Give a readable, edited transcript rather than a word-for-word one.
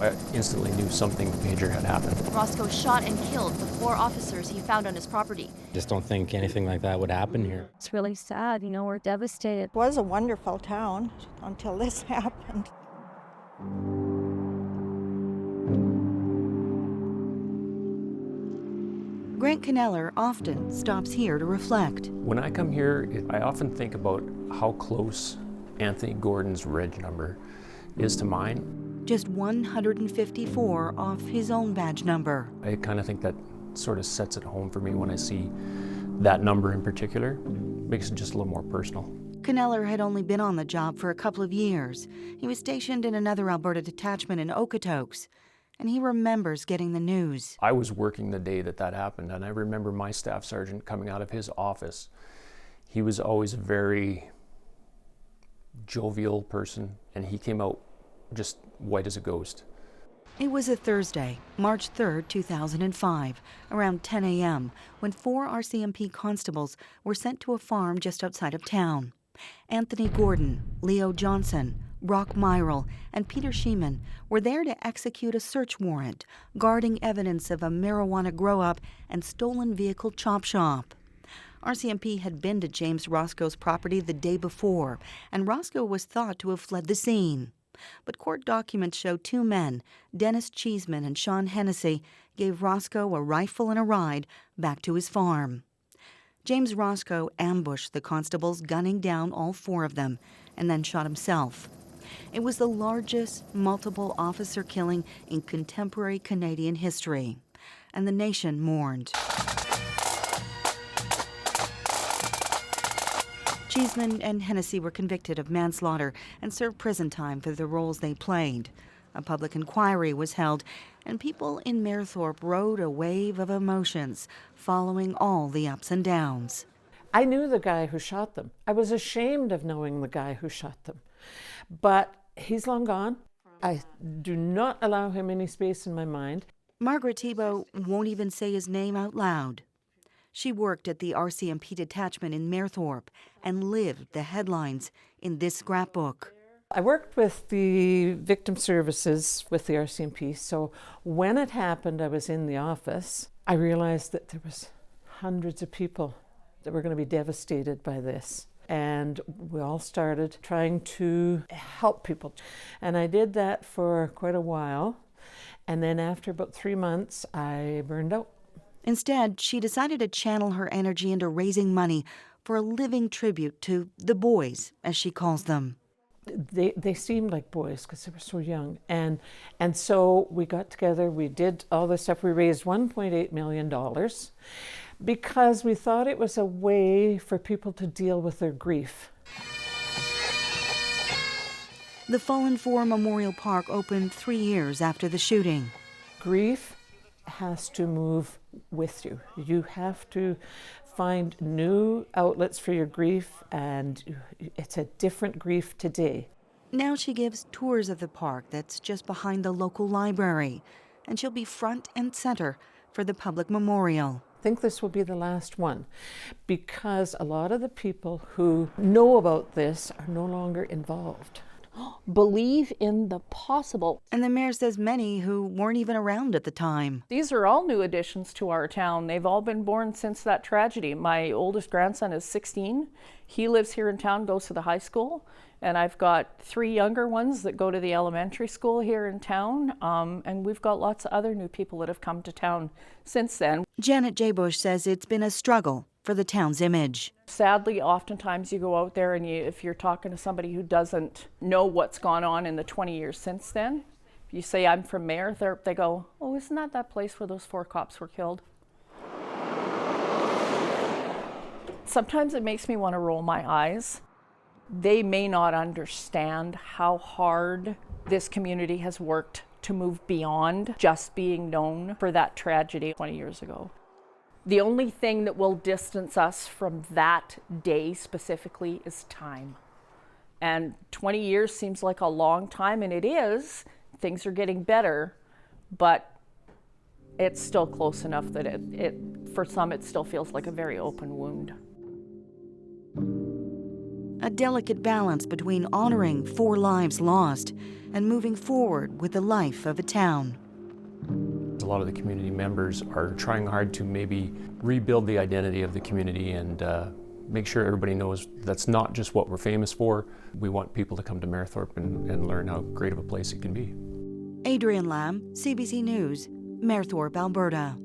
I instantly knew something major had happened. Roscoe shot and killed the 4 officers he found on his property. Just don't think anything like that would happen here. It's really sad, we're devastated. It was a wonderful town until this happened. Grant Kneller often stops here to reflect. When I come here, I often think about how close Anthony Gordon's reg number is to mine. Just 154 off his own badge number. I kind of think that sort of sets it home for me when I see that number in particular. Makes it just a little more personal. Kneller had only been on the job for a couple of years. He was stationed in another Alberta detachment in Okotoks, and he remembers getting the news. I was working the day that happened, and I remember my staff sergeant coming out of his office. He was always a very jovial person, and he came out just white as a ghost. It was a Thursday, March 3rd, 2005, around 10 a.m., when 4 RCMP constables were sent to a farm just outside of town. Anthony Gordon, Leo Johnson, Brock Myrell, and Peter Sheeman were there to execute a search warrant, guarding evidence of a marijuana grow-up and stolen vehicle chop shop. RCMP had been to James Roscoe's property the day before, and Roscoe was thought to have fled the scene. But court documents show 2 men, Dennis Cheeseman and Sean Hennessy, gave Roscoe a rifle and a ride back to his farm. James Roscoe ambushed the constables, gunning down all 4 of them, and then shot himself. It was the largest multiple officer killing in contemporary Canadian history, and the nation mourned. Cheeseman and Hennessy were convicted of manslaughter and served prison time for the roles they played. A public inquiry was held, and people in Mayerthorpe rode a wave of emotions following all the ups and downs. I knew the guy who shot them. I was ashamed of knowing the guy who shot them. But he's long gone. I do not allow him any space in my mind. Margaret Thibault won't even say his name out loud. She worked at the RCMP detachment in Mayerthorpe and lived the headlines in this scrapbook. I worked with the victim services with the RCMP, so when it happened, I was in the office. I realized that there was hundreds of people that were going to be devastated by this. And we all started trying to help people. And I did that for quite a while. And then after about 3 months, I burned out. Instead, she decided to channel her energy into raising money for a living tribute to the boys, as she calls them. They seemed like boys because they were so young. And so we got together, we did all this stuff. We raised $1.8 million because we thought it was a way for people to deal with their grief. The Fallen 4 Memorial Park opened 3 years after the shooting. Grief has to move with you. You have to find new outlets for your grief, and it's a different grief today. Now she gives tours of the park that's just behind the local library, and she'll be front and center for the public memorial. I think this will be the last one because a lot of the people who know about this are no longer involved. Believe in the possible. And the mayor says many who weren't even around at the time. These are all new additions to our town. They've all been born since that tragedy. My oldest grandson is 16. He lives here in town, goes to the high school. And I've got 3 younger ones that go to the elementary school here in town. And we've got lots of other new people that have come to town since then. Janet J. Bush says it's been a struggle for the town's image. Sadly, oftentimes you go out there and if you're talking to somebody who doesn't know what's gone on in the 20 years since then, if you say, I'm from Mayerthorpe, they go, oh, isn't that place where those 4 cops were killed? Sometimes it makes me want to roll my eyes. They may not understand how hard this community has worked to move beyond just being known for that tragedy 20 years ago. The only thing that will distance us from that day specifically is time. And 20 years seems like a long time, and it is. Things are getting better, but it's still close enough that for some it still feels like a very open wound. a delicate balance between honoring 4 lives lost and moving forward with the life of a town. A lot of the community members are trying hard to maybe rebuild the identity of the community and make sure everybody knows that's not just what we're famous for. We want people to come to Mayerthorpe and learn how great of a place it can be. Adrian Lamb, CBC News, Mayerthorpe, Alberta.